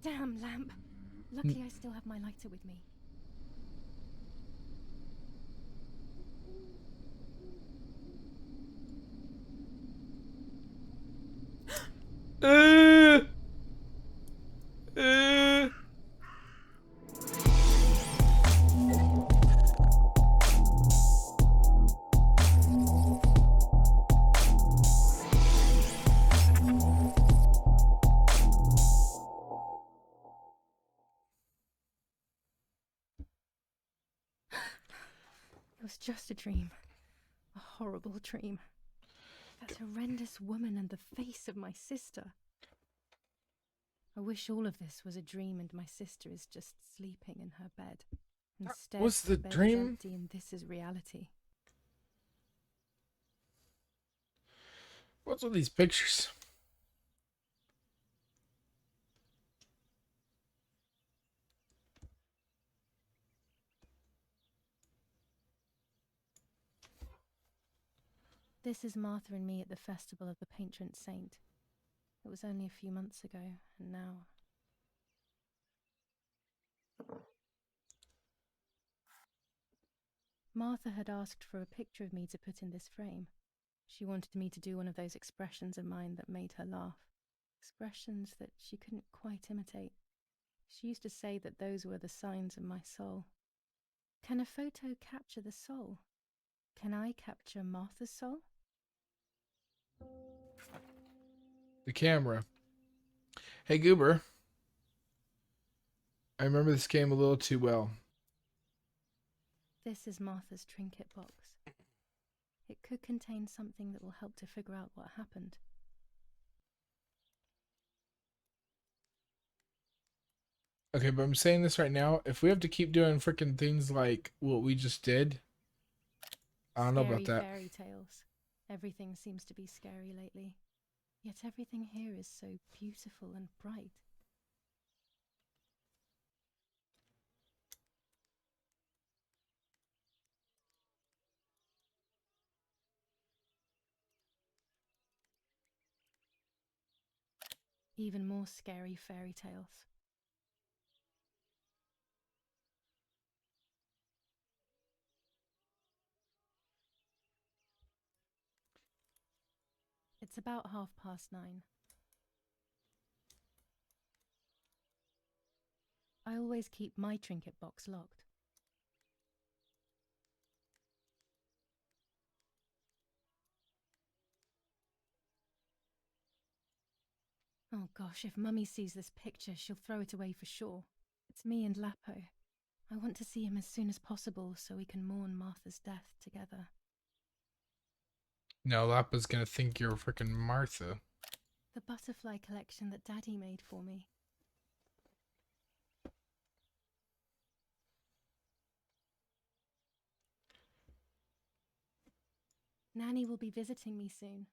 Damn lamp. Luckily I still have my lighter with me. Uh, uh. It was just a dream. A horrible dream. That horrendous woman and the face of my sister. I wish all of this was a dream and my sister is just sleeping in her bed. Instead, Was the bed is dream? empty and this is reality. What's with these pictures? This is Martha and me at the festival of the patron saint. It was only a few months ago, and now... Martha had asked for a picture of me to put in this frame. She wanted me to do one of those expressions of mine that made her laugh. Expressions that she couldn't quite imitate. She used to say that those were the signs of my soul. Can a photo capture the soul? Can I capture Martha's soul? The camera. Hey, Goober. I remember this game a little too well. This is Martha's trinket box. It could contain something that will help to figure out what happened. Okay, but I'm saying this right now. If we have to keep doing freaking things like what we just did, I don't know about that. Fairy tales. Everything seems to be scary lately. Yet everything here is so beautiful and bright. Even more scary fairy tales. It's about 9:30. I always keep my trinket box locked. Oh gosh, if Mummy sees this picture, she'll throw it away for sure. It's me and Lapo. I want to see him as soon as possible so we can mourn Martha's death together. No, Lappa's gonna think you're freaking Martha. The butterfly collection that Daddy made for me. Nanny will be visiting me soon.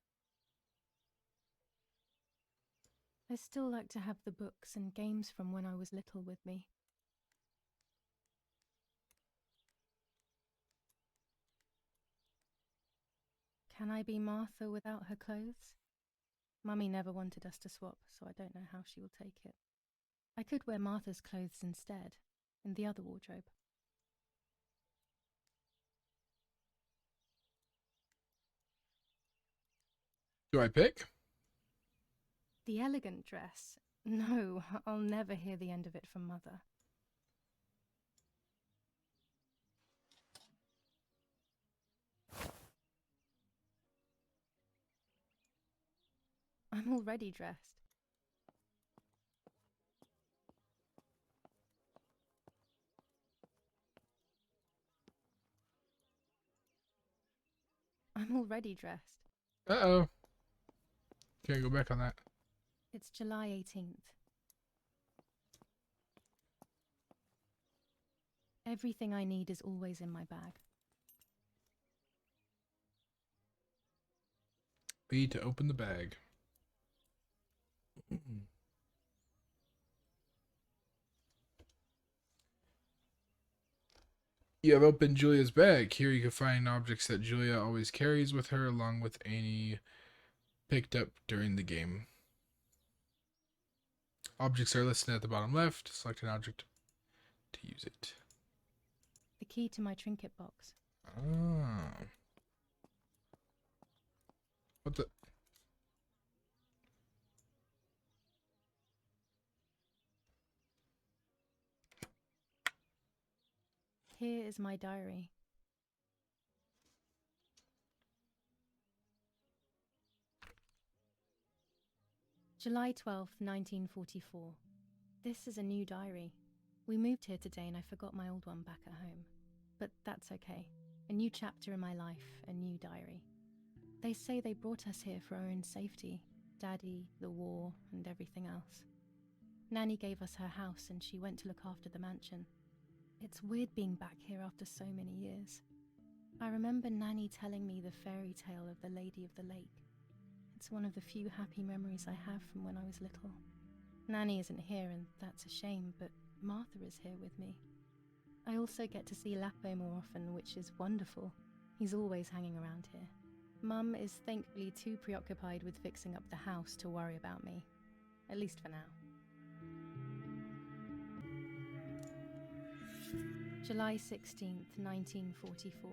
I still like to have the books and games from when I was little with me. Can I be Martha without her clothes? Mummy never wanted us to swap, so I don't know how she will take it. I could wear Martha's clothes instead, in the other wardrobe. Do I pick? The elegant dress? No, I'll never hear the end of it from Mother. I'm already dressed. I'm already dressed. Uh-oh. Can't go back on that. It's July 18th. Everything I need is always in my bag. B to open the bag. You have opened Julia's bag. Here you can find objects that Julia always carries with her, along with any picked up during the game. Objects are listed at the bottom left. Select an object to use it. The key to my trinket box. Ah. What the? Here is my diary. July 12th, 1944. This is a new diary. We moved here today and I forgot my old one back at home. But that's okay. A new chapter in my life, a new diary. They say they brought us here for our own safety. Daddy, the war, and everything else. Nanny gave us her house and she went to look after the mansion. It's weird being back here after so many years. I remember Nanny telling me the fairy tale of the Lady of the Lake. It's one of the few happy memories I have from when I was little. Nanny isn't here and that's a shame, but Martha is here with me. I also get to see Lapo more often, which is wonderful. He's always hanging around here. Mum is thankfully too preoccupied with fixing up the house to worry about me. At least for now. July 16th, 1944.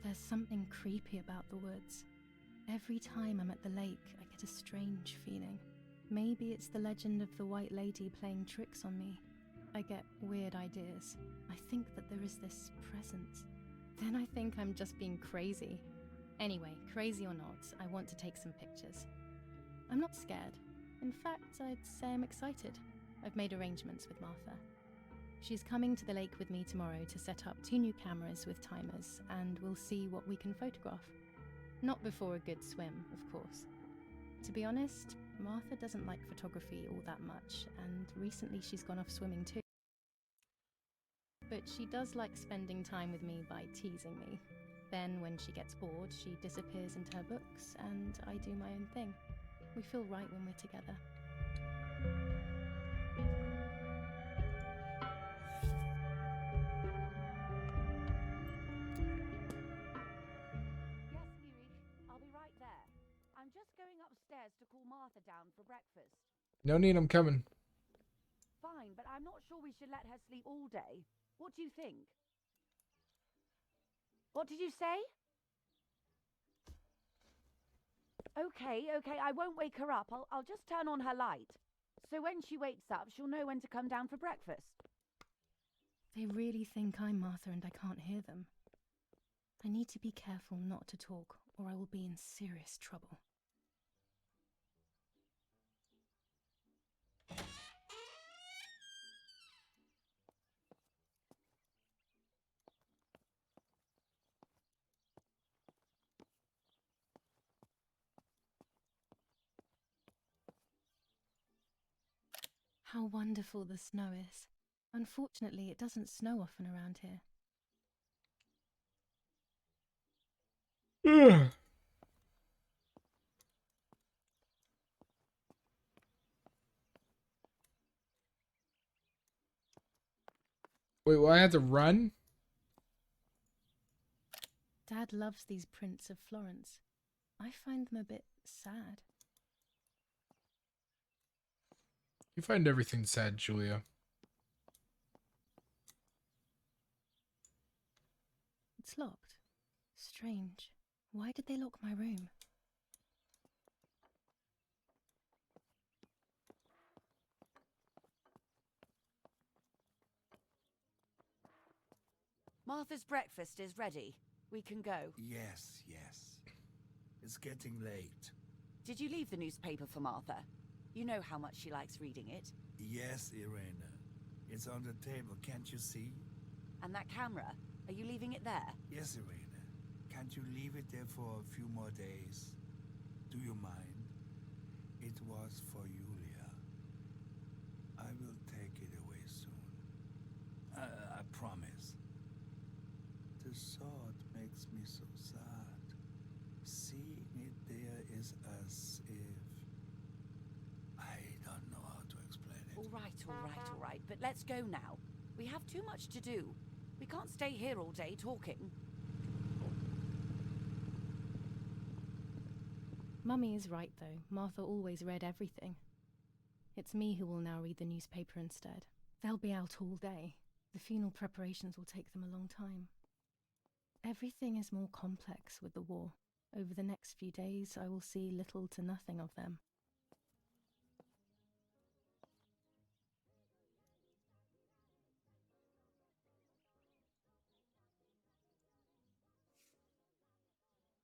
There's something creepy about the woods. Every time I'm at the lake, I get a strange feeling. Maybe it's the legend of the White Lady playing tricks on me. I get weird ideas. I think that there is this presence. Then I think I'm just being crazy. Anyway, crazy or not, I want to take some pictures. I'm not scared. In fact, I'd say I'm excited. I've made arrangements with Martha. She's coming to the lake with me tomorrow to set up 2 new cameras with timers, and we'll see what we can photograph. Not before a good swim, of course. To be honest, Martha doesn't like photography all that much, and recently she's gone off swimming too. But she does like spending time with me by teasing me. Then, when she gets bored, she disappears into her books, and I do my own thing. We feel right when we're together. Yes, Erich, I'll be right there. I'm just going upstairs to call Martha down for breakfast. No need, I'm coming. Fine, but I'm not sure we should let her sleep all day. What do you think? What did you say? Okay, I won't wake her up. I'll just turn on her light. So when she wakes up, she'll know when to come down for breakfast. They really think I'm Martha and I can't hear them. I need to be careful not to talk, or I will be in serious trouble. How wonderful the snow is. Unfortunately, it doesn't snow often around here. Wait, will I have to run? Dad loves these prints of Florence. I find them a bit sad. You find everything sad, Julia. It's locked. Strange. Why did they lock my room? Martha's breakfast is ready. We can go. Yes. It's getting late. Did you leave the newspaper for Martha? You know how much she likes reading it. Yes, Irena. It's on the table, can't you see? And that camera, are you leaving it there? Yes, Irena. Can't you leave it there for a few more days? Do you mind? It was for Julia. I will take it away soon. I promise. The thought makes me so sad. Seeing it there is as if... I don't know how to explain it. All right. But let's go now. We have too much to do. We can't stay here all day talking. Mummy is right, though. Martha always read everything. It's me who will now read the newspaper instead. They'll be out all day. The funeral preparations will take them a long time. Everything is more complex with the war. Over the next few days, I will see little to nothing of them.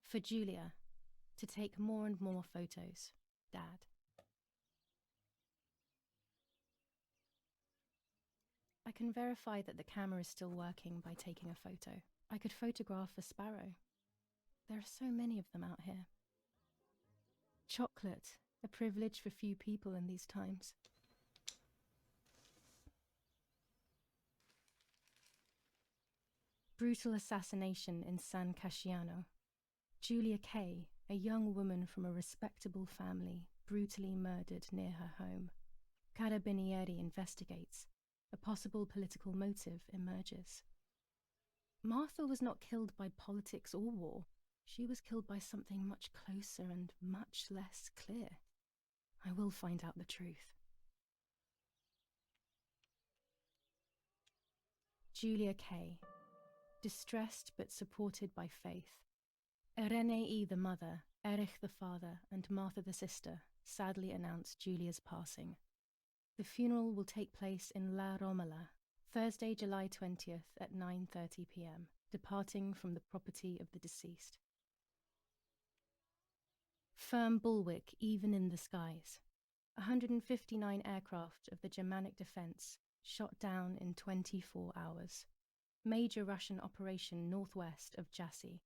For Julia, to take more and more photos, Dad. I can verify that the camera is still working by taking a photo. I could photograph a sparrow. There are so many of them out here. Chocolate, a privilege for few people in these times. Brutal assassination in San Casciano. Julia Kay, a young woman from a respectable family, brutally murdered near her home. Carabinieri investigates. A possible political motive emerges. Martha was not killed by politics or war. She was killed by something much closer and much less clear. I will find out the truth. Julia Kay. Distressed but supported by faith. Irenei the mother, Erich the father, and Martha the sister sadly announced Julia's passing. The funeral will take place in La Romola, Thursday, July 20th at 9:30 p.m., departing from the property of the deceased. Firm bulwark even in the skies. 159 aircraft of the Germanic defense shot down in 24 hours. Major Russian operation northwest of Jassy.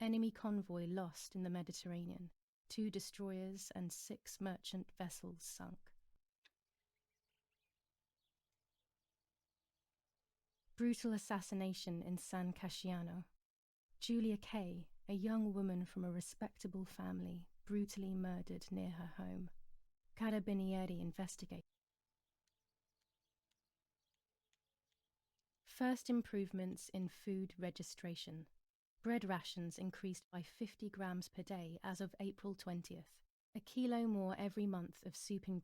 Enemy convoy lost in the Mediterranean. 2 destroyers and 6 merchant vessels sunk. Brutal assassination in San Casciano. Julia Kay, a young woman from a respectable family, brutally murdered near her home. Carabinieri investigate. First improvements in food registration. Bread rations increased by 50 grams per day as of April 20th. A kilo more every month of soup and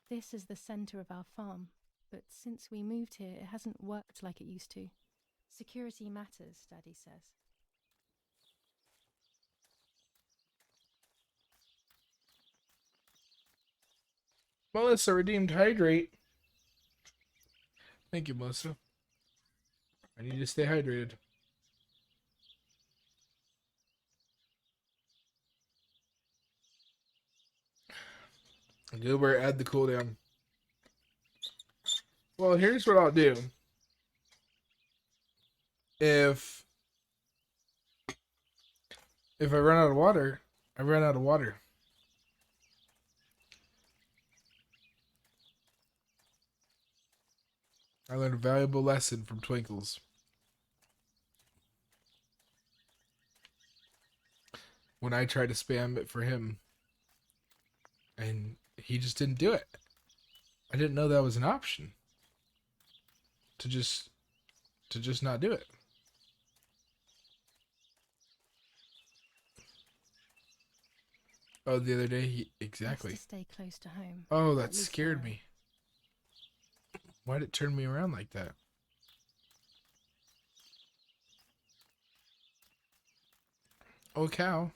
This is the centre of our farm, but since we moved here, it hasn't worked like it used to. Security matters, Daddy says. Melissa redeemed hydrate. Thank you, Melissa. I need to stay hydrated. Goober, add the cooldown. Well, here's what I'll do. If I run out of water, I run out of water. I learned a valuable lesson from Twinkles. When I tried to spam it for him, and he just didn't do it. I didn't know that was an option. To just not do it. Oh, the other day, exactly. Best to stay close to home. Oh, At that least scared now. me. Why'd it turn me around like that? Oh, cow.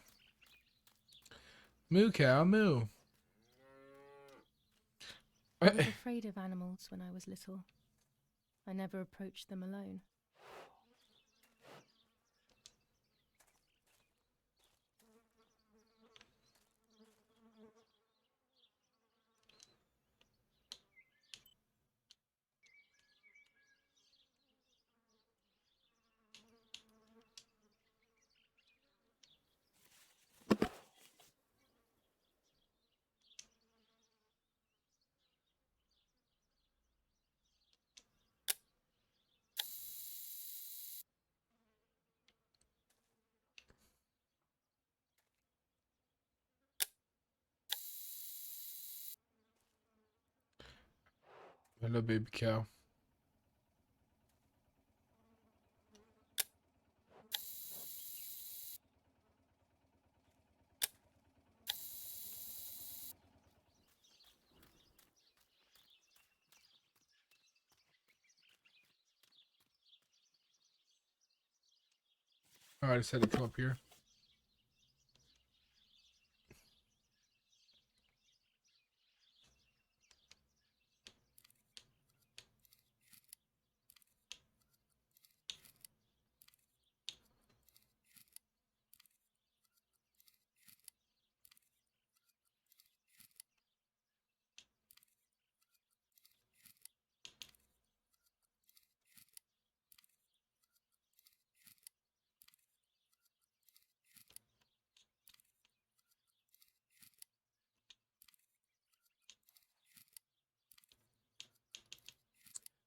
Moo, cow, moo. I was afraid of animals when I was little. I never approached them alone. Hello, baby cow. All right, I just had to come up here.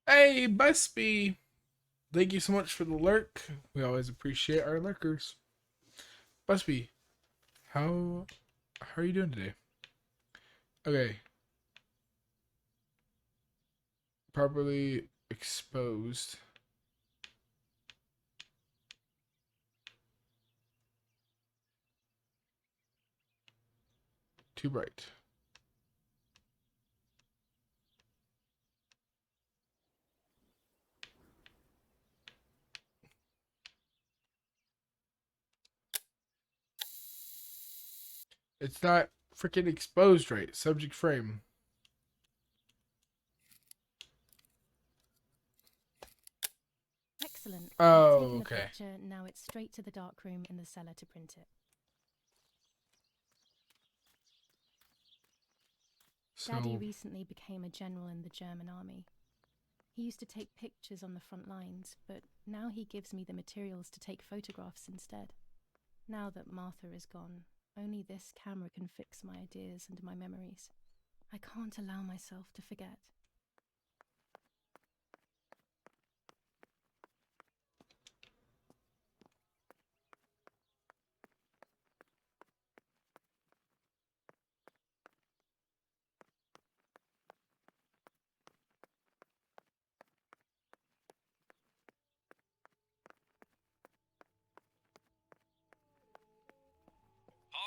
Hey, Busby! Thank you so much for the lurk. We always appreciate our lurkers. Busby, how are you doing today? Okay. Properly exposed. Too bright. It's not freaking exposed right. Subject frame. Excellent. I've Oh, taken the okay. picture, now it's straight to the darkroom in the cellar to print it. Daddy So, recently became a general in the German army. He used to take pictures on the front lines, but now he gives me the materials to take photographs instead. Now that Martha is gone, only this camera can fix my ideas and my memories. I can't allow myself to forget.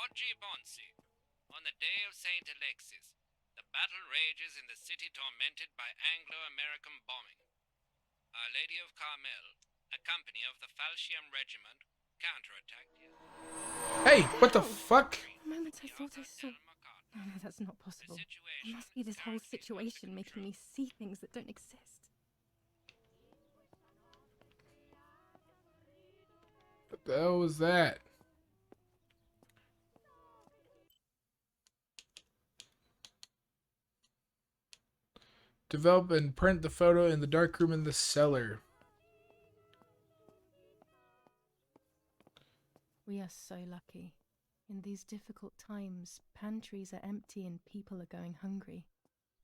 Oggi Bonsi, on the day of St. Alexis, the battle rages in the city tormented by Anglo-American bombing. Our Lady of Carmel, a company of the Falchium Regiment, counterattacked the... hey, what the Hell! fuck? For a moment I thought I saw... Oh no, that's not possible. It must be this whole situation making me see things that don't exist. What the hell was that? Develop and print the photo in the darkroom in the cellar. We are so lucky. In these difficult times, pantries are empty and people are going hungry.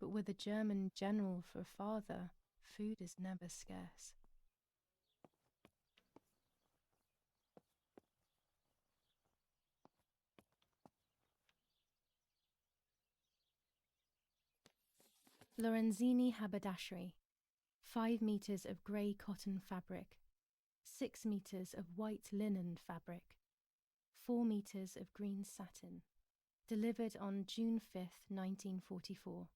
But with a German general for a father, food is never scarce. Lorenzini haberdashery. 5 meters of grey cotton fabric. 6 meters of white linen fabric. 4 meters of green satin. Delivered on June 5th, 1944.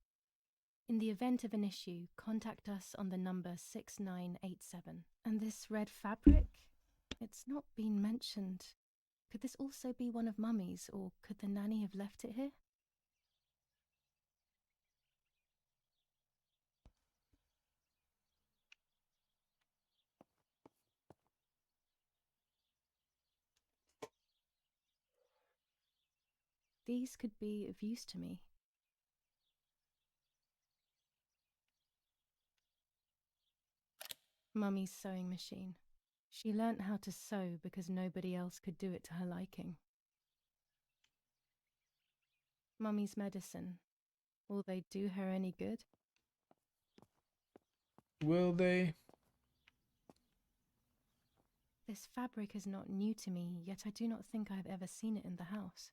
In the event of an issue, contact us on the number 6987. And this red fabric? It's not been mentioned. Could this also be one of Mummy's, or could the nanny have left it here? These could be of use to me. Mummy's sewing machine. She learnt how to sew because nobody else could do it to her liking. Mummy's medicine. Will they do her any good? Will they? This fabric is not new to me, yet I do not think I have ever seen it in the house.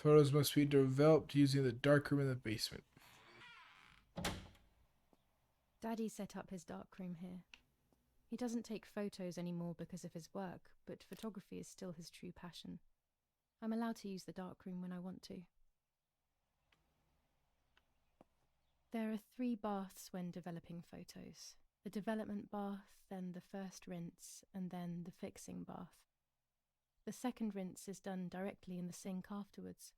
Photos must be developed using the darkroom in the basement. Daddy set up his darkroom here. He doesn't take photos anymore because of his work, but photography is still his true passion. I'm allowed to use the darkroom when I want to. There are 3 baths when developing photos. The development bath, then the first rinse, and then the fixing bath. The second rinse is done directly in the sink afterwards.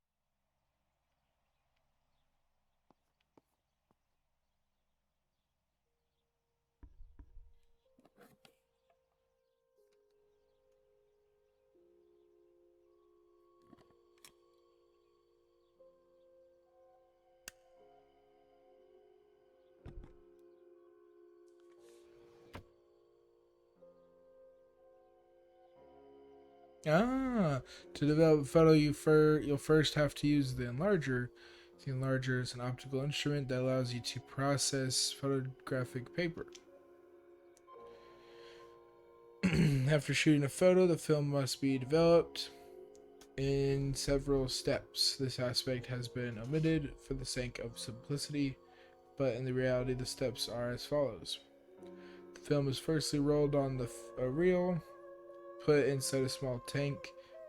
To develop a photo, you'll first have to use the enlarger. The enlarger is an optical instrument that allows you to process photographic paper. After shooting a photo, the film must be developed in several steps. This aspect has been omitted for the sake of simplicity, but in the reality, the steps are as follows. The film is firstly rolled on a reel, put inside a small tank.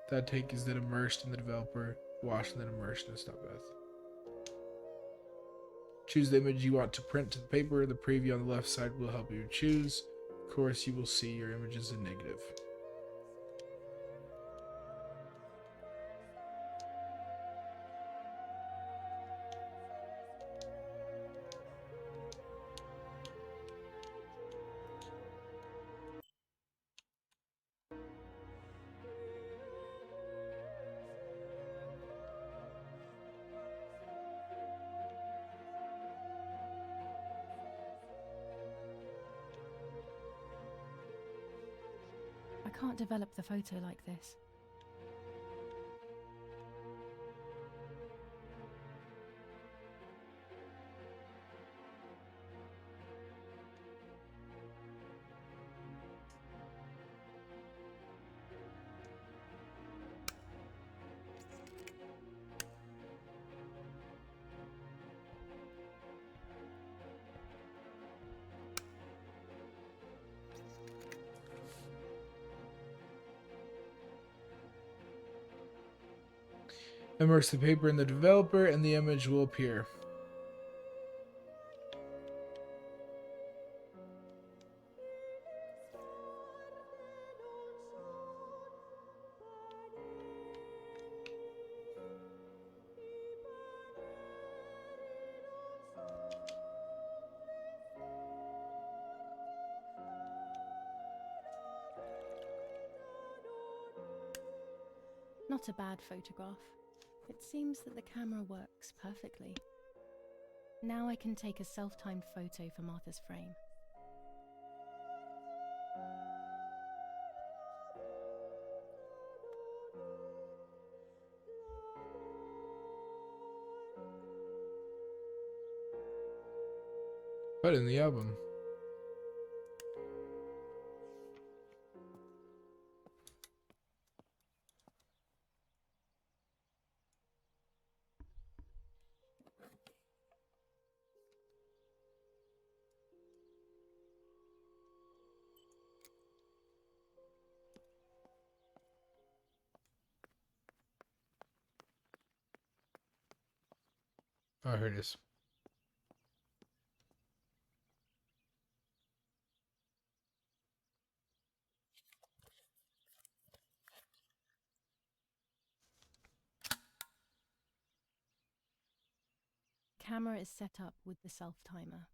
That tank is then immersed in the developer, washed and then immersed in a stop bath. Choose the image you want to print to the paper. The preview on the left side will help you choose. Of course, you will see your images in negative. I can't develop the photo like this. Immerse the paper in the developer and the image will appear. Not a bad photograph. It seems that the camera works perfectly. Now I can take a self-timed photo for Martha's frame. Put in the album. Oh, here it is. Camera is set up with the self-timer.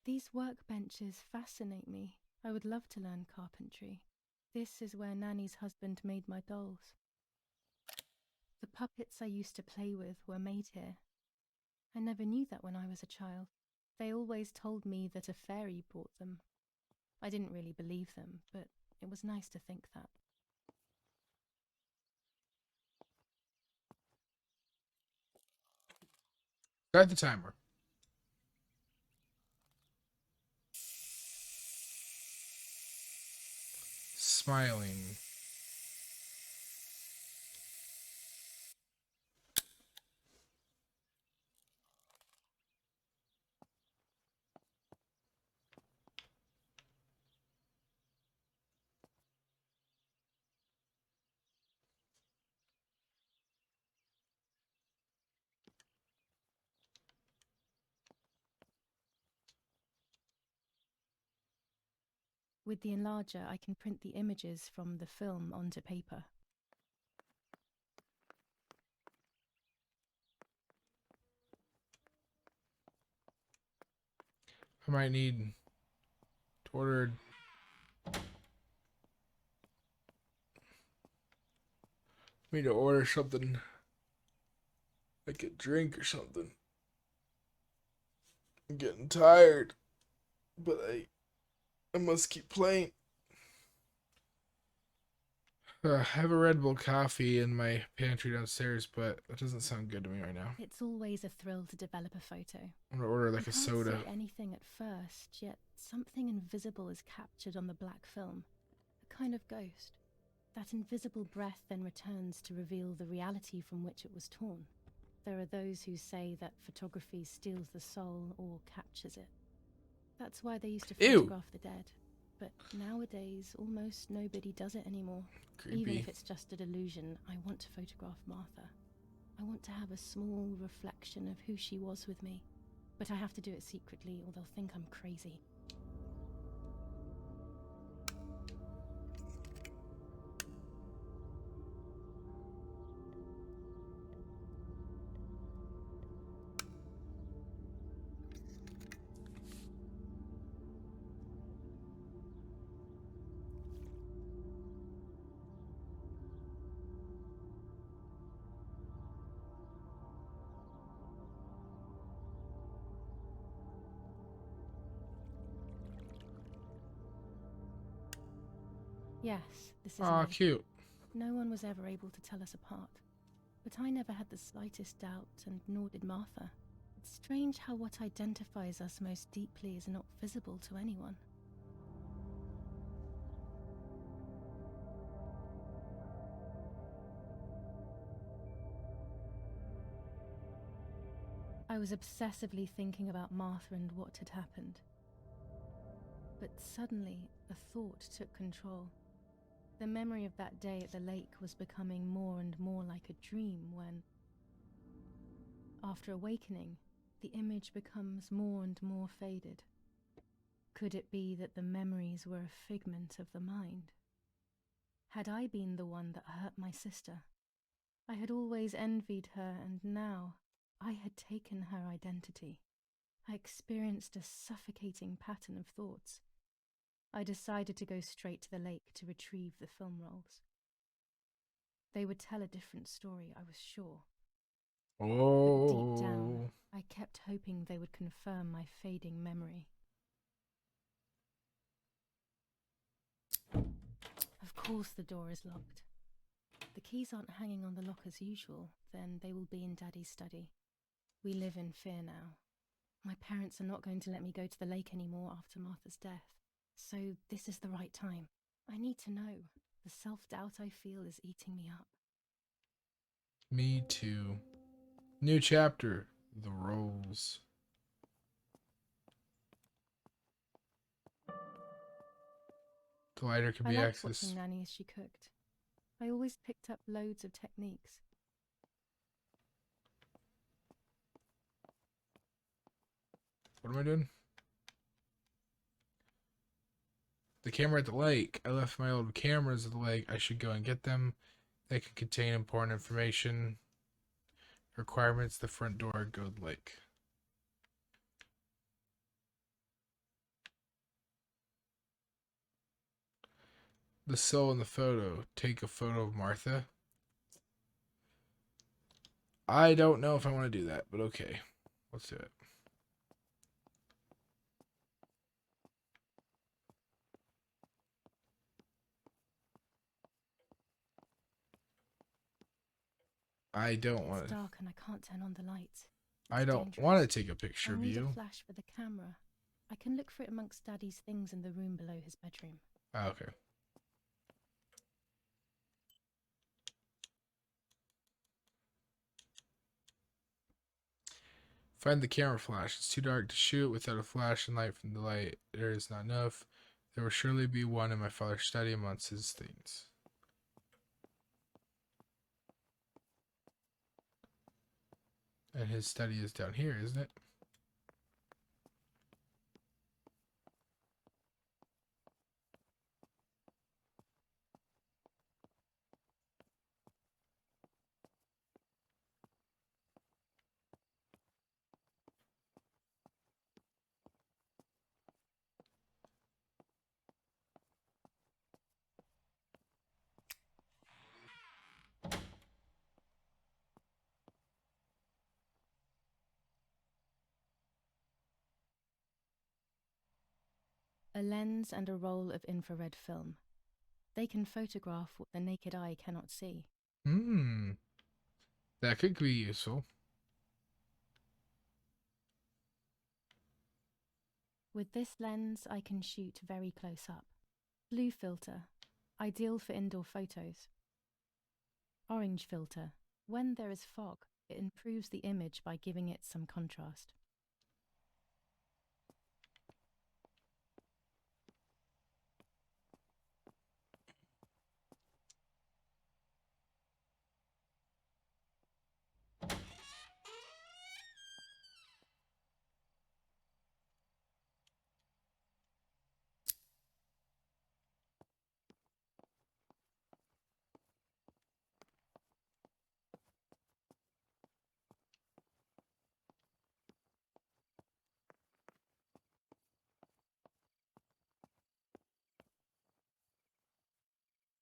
These workbenches fascinate me. I would love to learn carpentry. This is where Nanny's husband made my dolls. The puppets I used to play with were made here. I never knew that when I was a child. They always told me that a fairy brought them. I didn't really believe them, but it was nice to think that. Start the timer. smiling. With the enlarger, I can print the images from the film onto paper. I might need to order. Need to order something, like a drink or something. I'm getting tired, but I must keep playing. I have a Red Bull coffee in my pantry downstairs, but that doesn't sound good to me right now. It's always a thrill to develop a photo. I'm gonna order like you a can't soda. see anything at first, yet something invisible is captured on the black film. A kind of ghost. That invisible breath then returns to reveal the reality from which it was torn. There are those who say that photography steals the soul or captures it. That's why they used to Ew. photograph the dead. But nowadays, almost nobody does it anymore. Creepy. Even if it's just a delusion, I want to photograph Martha. I want to have a small reflection of who she was with me. But I have to do it secretly or they'll think I'm crazy. Yes, this is Aw, me. cute. No one was ever able to tell us apart. But I never had the slightest doubt, and nor did Martha. It's strange how what identifies us most deeply is not visible to anyone. I was obsessively thinking about Martha and what had happened. But suddenly, a thought took control. The memory of that day at the lake was becoming more and more like a dream when, after awakening, the image becomes more and more faded. Could it be that the memories were a figment of the mind? Had I been the one that hurt my sister? I had always envied her, and now I had taken her identity. I experienced a suffocating pattern of thoughts. I decided to go straight to the lake to retrieve the film rolls. They would tell a different story, I was sure. But deep down, I kept hoping they would confirm my fading memory. Of course the door is locked. The keys aren't hanging on the lock as usual, then they will be in Daddy's study. We live in fear now. My parents are not going to let me go to the lake anymore after Martha's death. So this is the right time. I need to know. The self-doubt I feel is eating me up. Me too. New chapter. The rolls. The lighter can I be liked accessed. watching Nanny as she cooked. I always picked up loads of techniques. What am I doing? The camera at the lake. I left my old cameras at the lake. I should go and get them. They can contain important information. Requirements. The front door. Go to the lake. The soul in the photo. Take a photo of Martha. I don't know if I want to do that, but okay. Let's do it. I don't want It's to. dark and I can't turn on the lights. I It's don't dangerous. want to take a picture I'll of need you. a flash for the camera. I can look for it amongst Daddy's things in the room below his bedroom. Ah, okay. Find the camera flash. It's too dark to shoot without a flash and light from the light. There is not enough. There will surely be one in my father's study amongst his things. And his study is down here, isn't it? A lens and a roll of infrared film. They can photograph what the naked eye cannot see. That could be useful. With this lens, I can shoot very close up. Blue filter, ideal for indoor photos. Orange filter, when there is fog, it improves the image by giving it some contrast.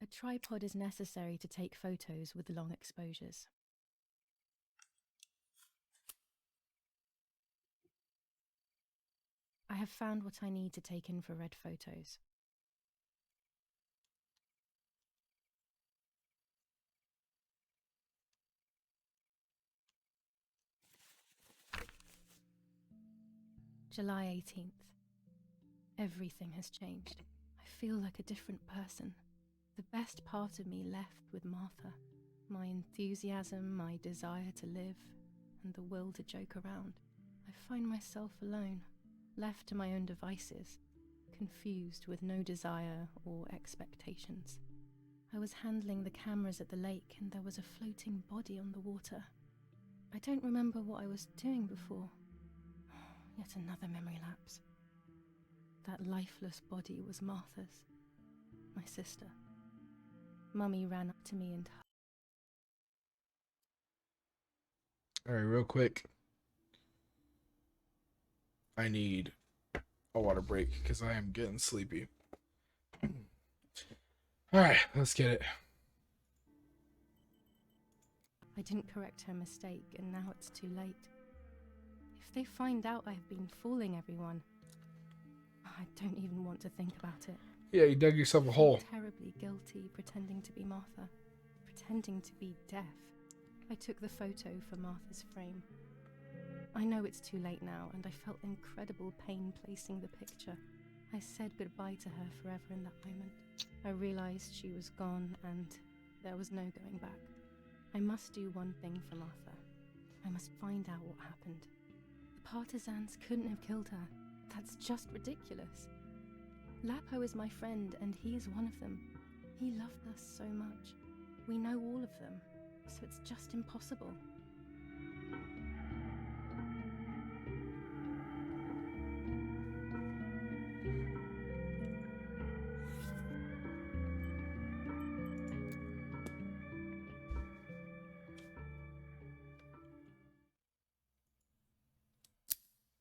A tripod is necessary to take photos with long exposures. I have found what I need to take infrared photos. July 18th. Everything has changed. I feel like a different person. The best part of me left with Martha. My enthusiasm, my desire to live, and the will to joke around. I find myself alone, left to my own devices, confused with no desire or expectations. I was handling the cameras at the lake and there was a floating body on the water. I don't remember what I was doing before. Yet another memory lapse. That lifeless body was Martha's, my sister. Mummy ran up to me and hugged. All right, real quick. I need a water break because I am getting sleepy. All right, let's get it. I didn't correct her mistake, and now it's too late. If they find out I've been fooling everyone, I don't even want to think about it. Yeah, you dug yourself a I hole. feel terribly guilty pretending to be Martha, pretending to be deaf. I took the photo for Martha's frame. I know it's too late now, and I felt incredible pain placing the picture. I said goodbye to her forever in that moment. I realized she was gone, and there was no going back. I must do one thing for Martha. I must find out what happened. The partisans couldn't have killed her. That's just ridiculous. Lapo is my friend, and he is one of them. He loved us so much. We know all of them, so it's just impossible.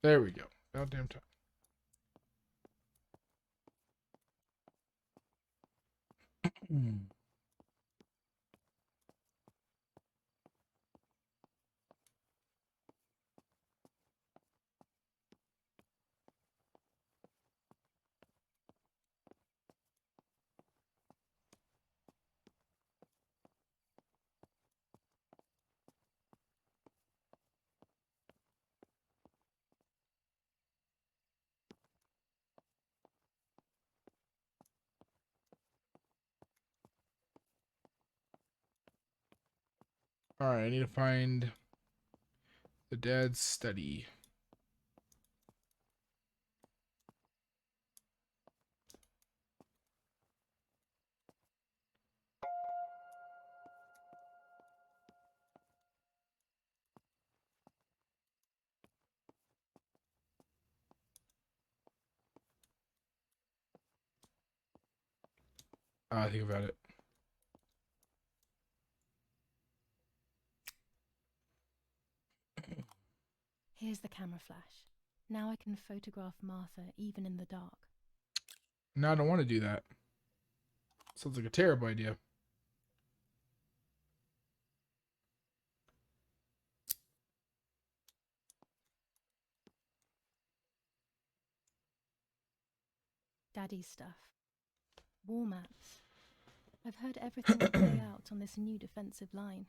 There we go. About damn time. All right, I need to find The dad's study. Think about it. Here's the camera flash. Now I can photograph Martha even in the dark. No, I don't want to do that. Sounds like a terrible idea. Daddy's stuff. War maps. I've heard everything will play out on this new defensive line.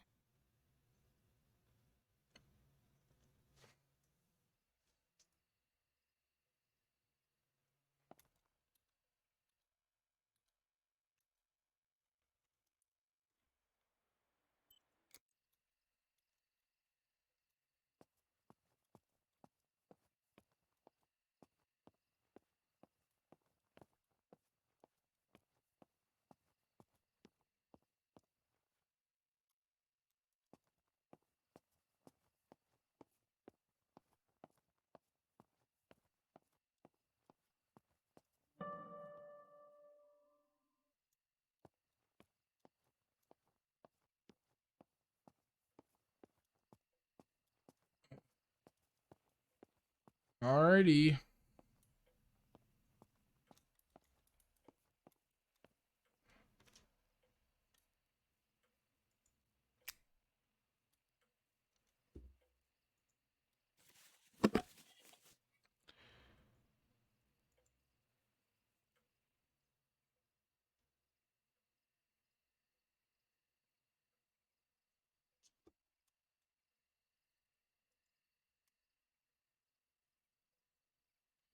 Alrighty.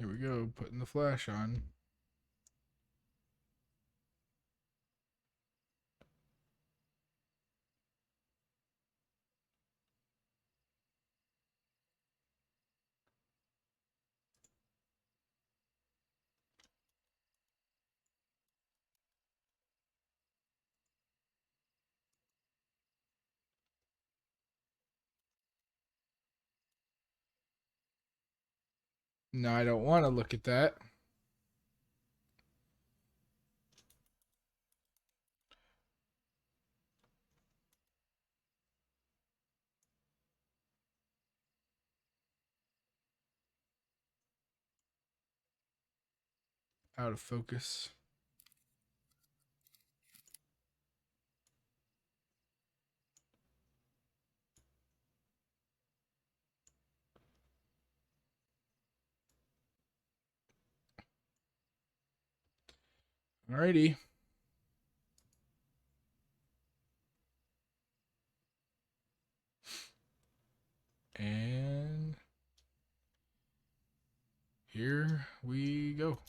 Here we go, putting the flash on. No, I don't want to look at that. Out of focus. Alrighty. And here we go.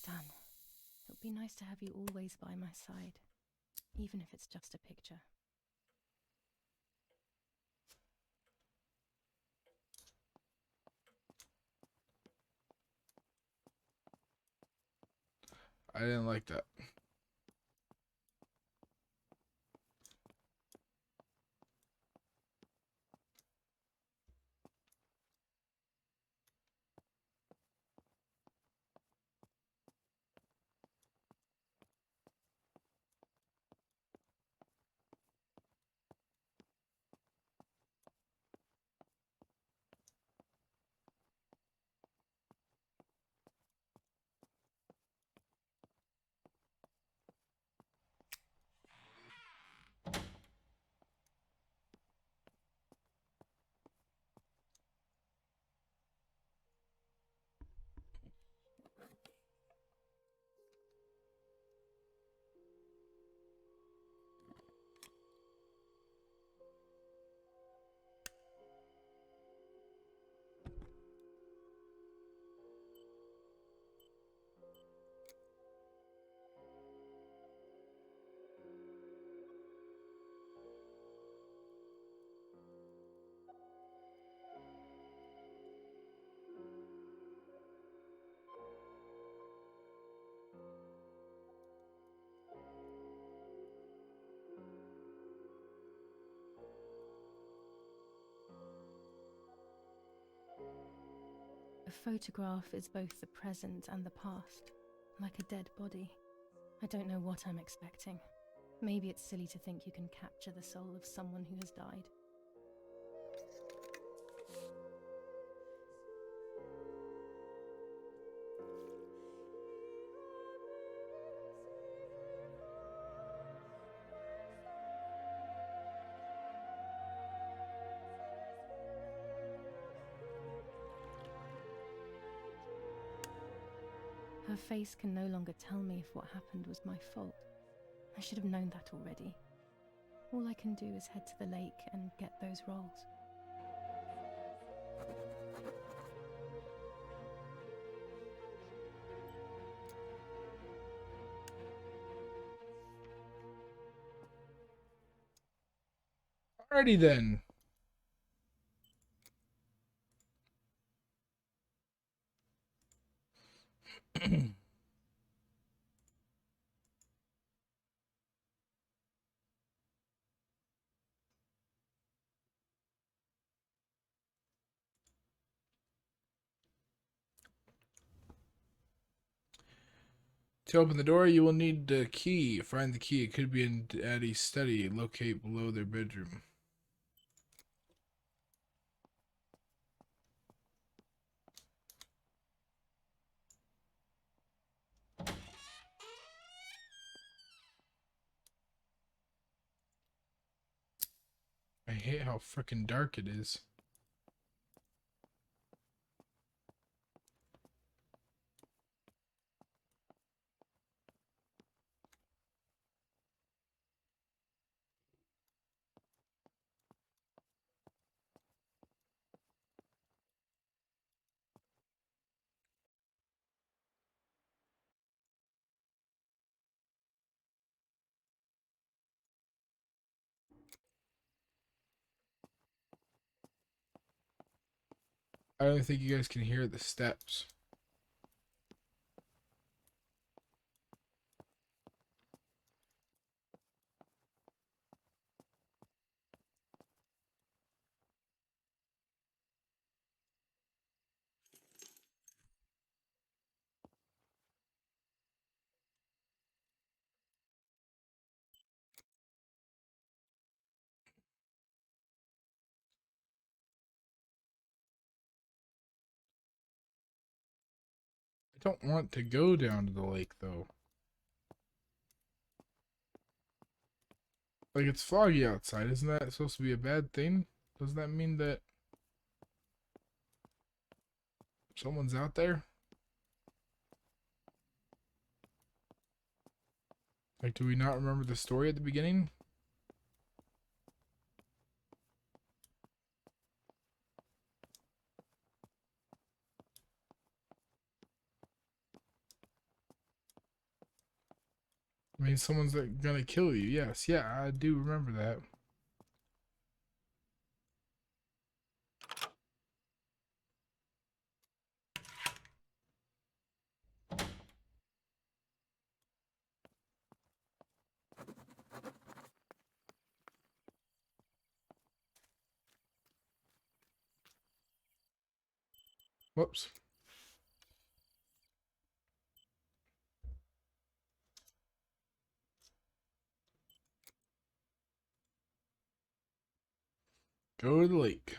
Done. It would be nice to have you always by my side, even if it's just a picture. I didn't like that. A photograph is both the present and the past, like a dead body. I don't know what I'm expecting. Maybe it's silly to think you can capture the soul of someone who has died. Her face can no longer tell me if what happened was my fault. I should have known that already. All I can do is head to the lake and get those rolls. Alrighty then. To open the door, you will need the key. Find the key. It could be in Daddy's study. Locate below their bedroom. I hate how freaking dark it is. I don't think you guys can hear the steps. I don't want to go down to the lake, though. Like, it's foggy outside. Isn't that supposed to be a bad thing? Doesn't that mean that someone's out there? Like, do we not remember the story at the beginning? I mean, someone's like, gonna kill you. Yes, yeah, I do remember that. Whoops. Go to the lake.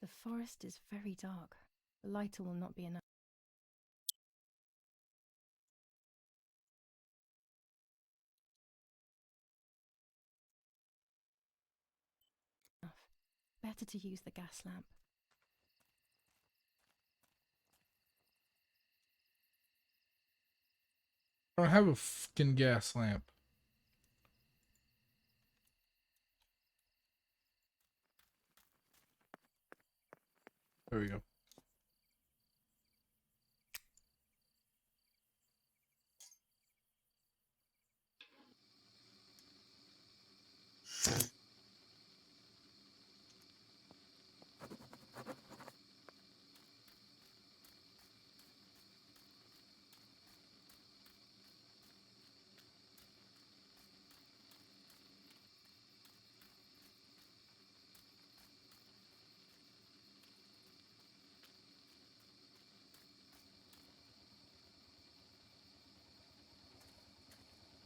The forest is very dark. The lighter will not be enough. Better to use the gas lamp. I don't have a fucking gas lamp. There we go.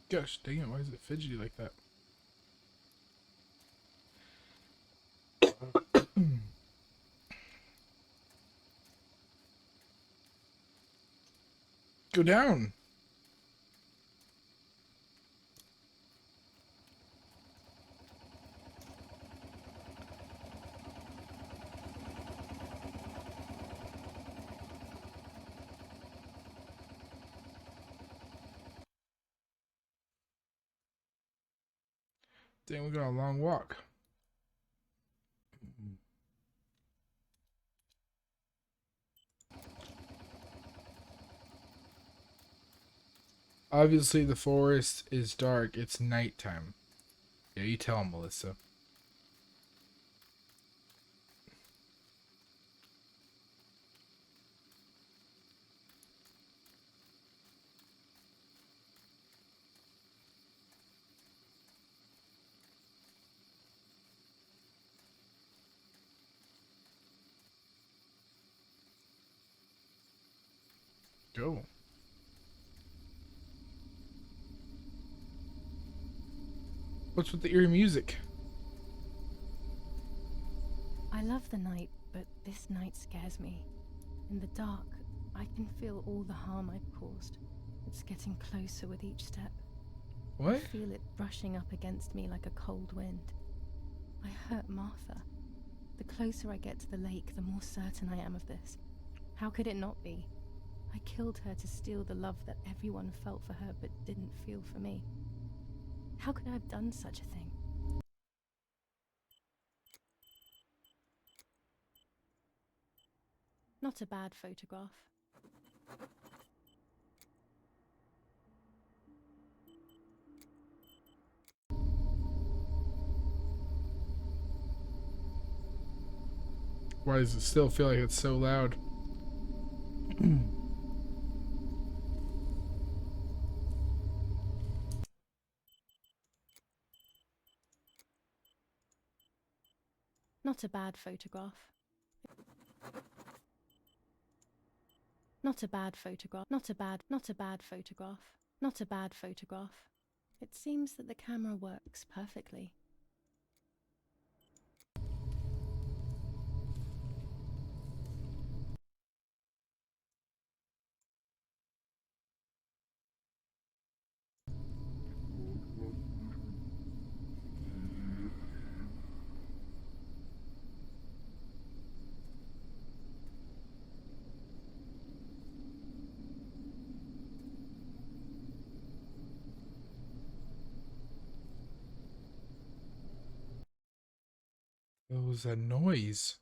Gosh dang it, why is it fidgety like that? Go down. Dang, we got a long walk. Obviously, the forest is dark. It's nighttime. Yeah, you tell him, Melissa. Go. What's with the eerie music? I love the night, but this night scares me. In the dark, I can feel all the harm I've caused. It's getting closer with each step. What? I feel it brushing up against me like a cold wind. I hurt Martha. The closer I get to the lake, the more certain I am of this. How could it not be? I killed her to steal the love that everyone felt for her but didn't feel for me. How could I have done such a thing? Not a bad photograph. Why does it still feel like it's so loud? Not a bad photograph. Not a bad photograph. Not a bad photograph. Not a bad photograph. It seems that the camera works perfectly. What was that noise?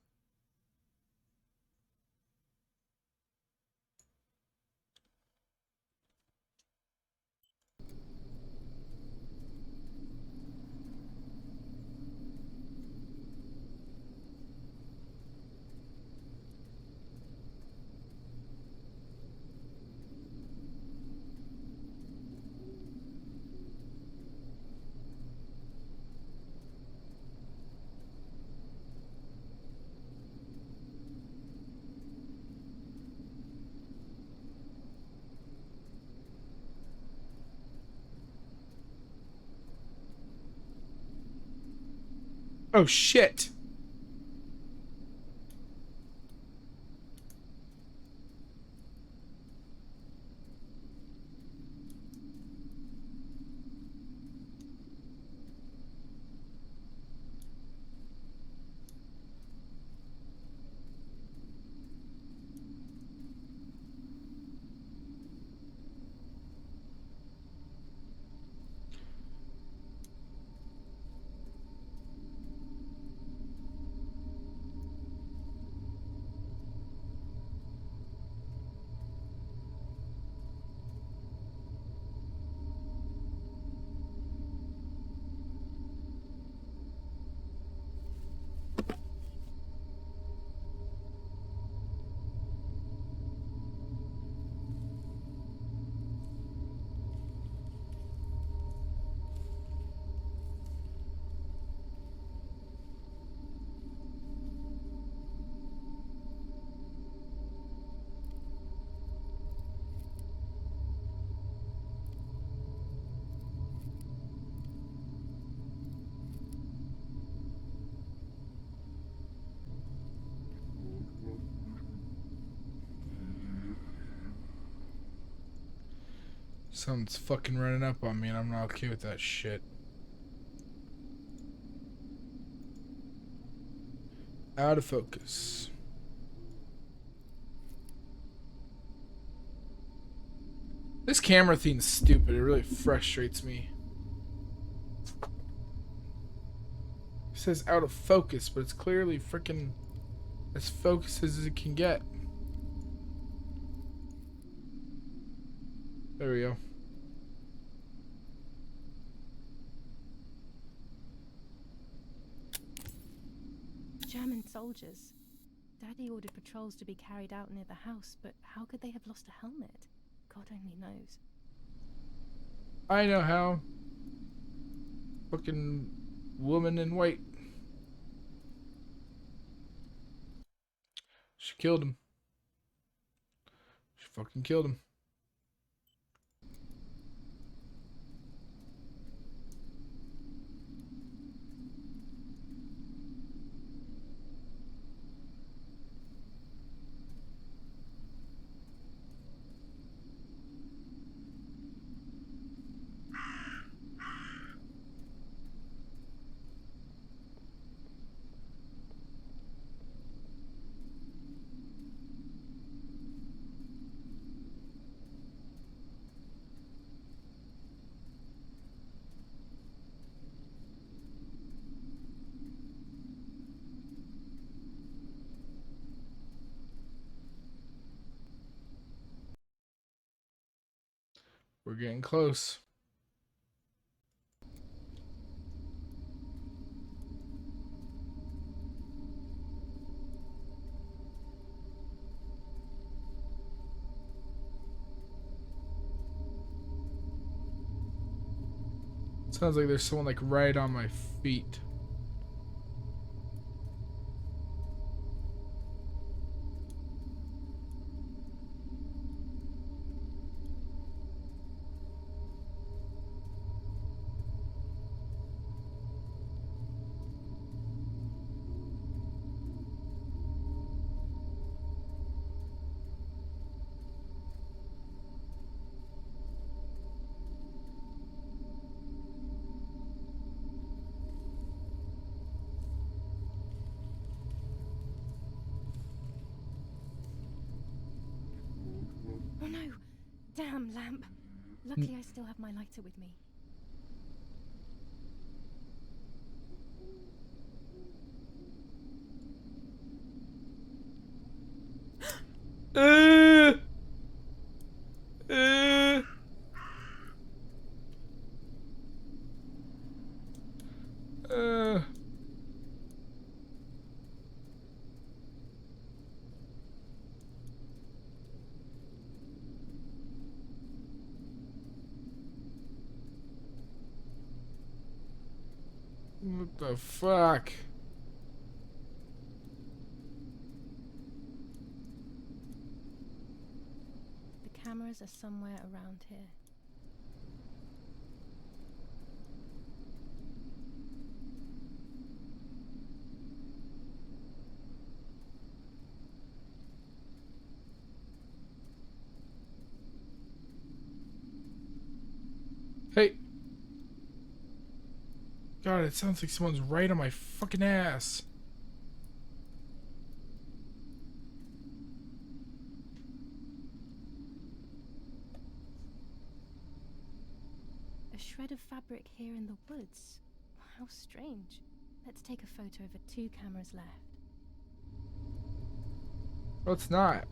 Oh shit! Someone's fucking running up on me and I'm not okay with that shit. Out of focus. This camera thing's stupid. It really frustrates me. It says out of focus, but it's clearly freaking as focused as it can get. There we go. German soldiers. Daddy ordered patrols to be carried out near the house, but how could they have lost a helmet? God only knows. I know how. Fucking woman in white. She killed him. She fucking killed him. We're getting close. Sounds like there's someone like right on my feet. Oh no! Damn lamp! Lucky I still have my lighter with me. Uh, uh, uh. What the fuck? The cameras are somewhere around here. Hey. God, it sounds like someone's right on my fucking ass. A shred of fabric here in the woods. How strange. Let's take a photo of the 2 cameras left. No, it's not.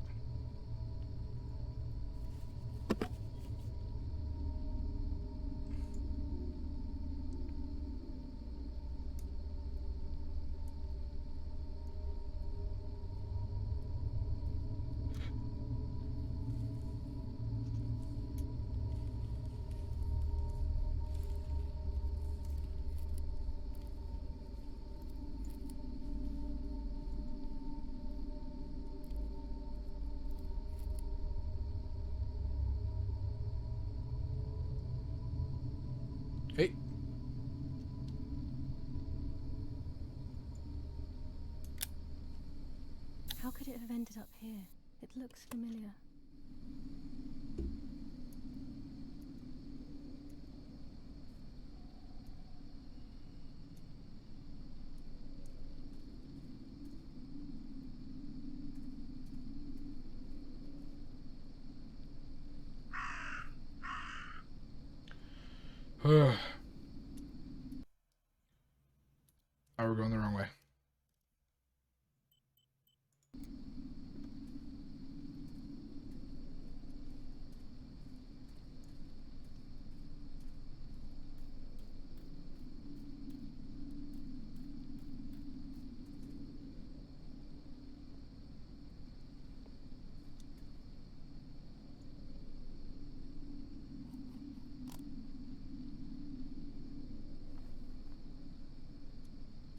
Hey. How could it have ended up here? It looks familiar. Ugh. Oh, we're going the wrong way.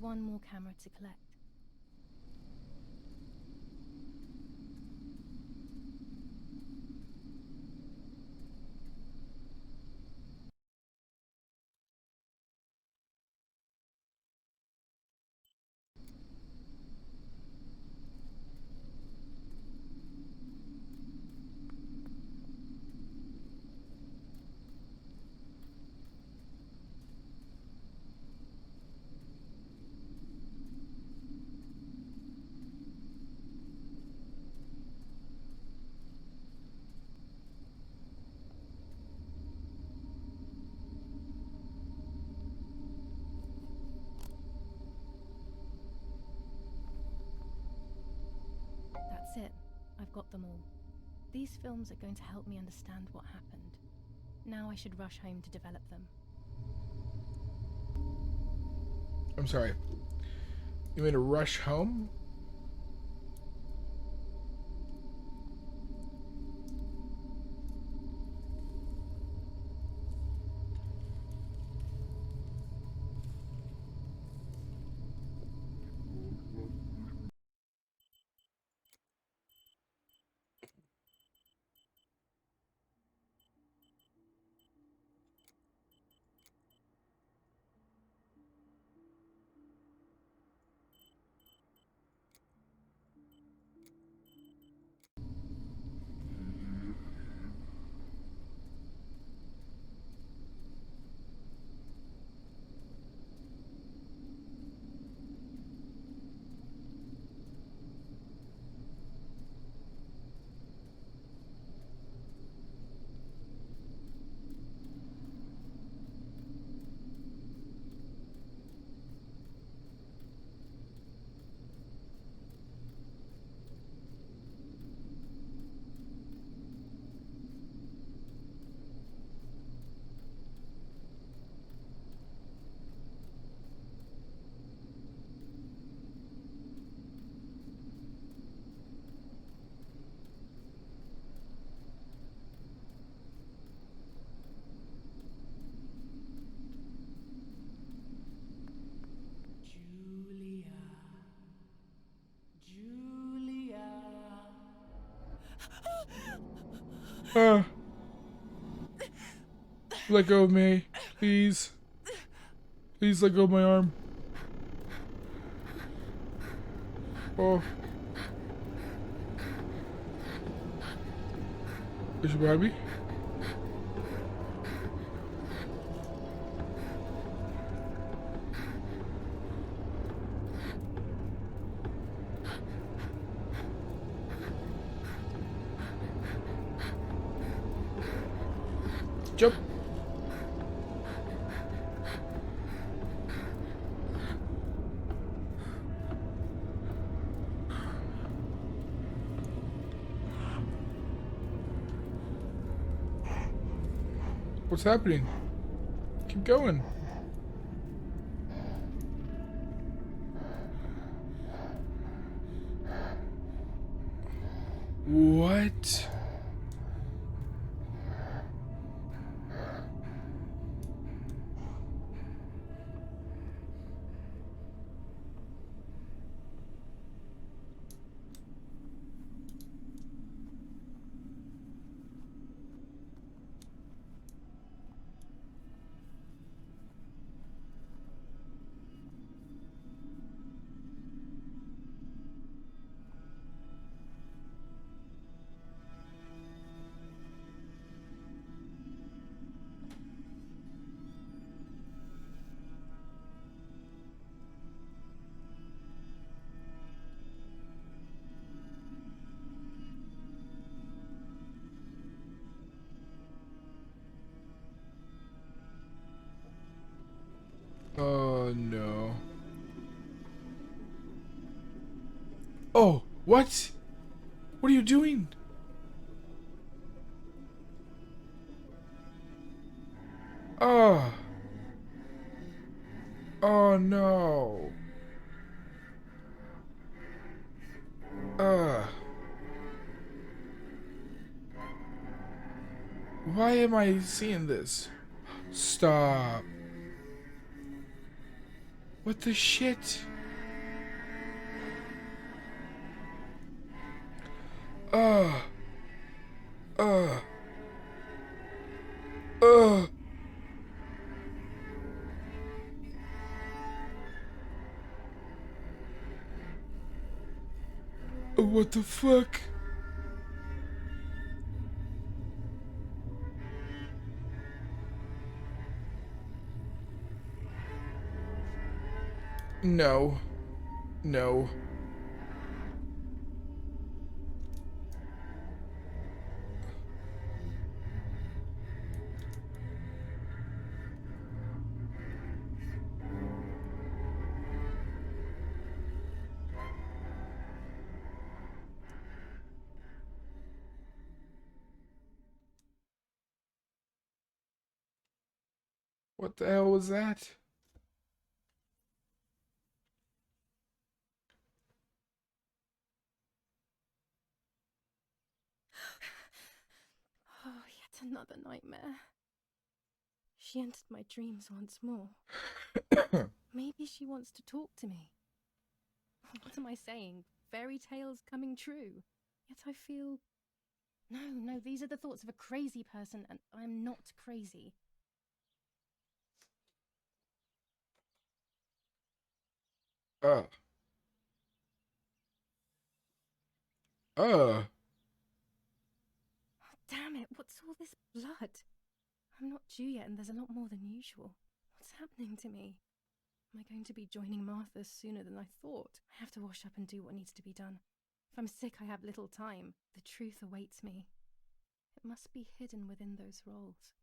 One more camera to collect. That's it. I've got them all. These films are going to help me understand what happened. Now I should rush home to develop them. I'm sorry. You mean to rush home? Ah, let go of me, please. Please let go of my arm. Oh. Is she behind me? Jump. What's happening? Keep going. What? Oh, what? What are you doing? Oh. Oh no. Uh. Why am I seeing this? Stop. What the shit? Uh. Uh. Uh. What the fuck? No. No. What the hell was that? Oh, yet another nightmare. She entered my dreams once more. Maybe she wants to talk to me. What am I saying? Fairy tales coming true. Yet I feel... No, these are the thoughts of a crazy person, and I'm not crazy. Uh. Uh. Oh, damn it, what's all this blood? I'm not due yet, and there's a lot more than usual. What's happening to me? Am I going to be joining Martha sooner than I thought? I have to wash up and do what needs to be done. If I'm sick, I have little time. The truth awaits me. It must be hidden within those rolls.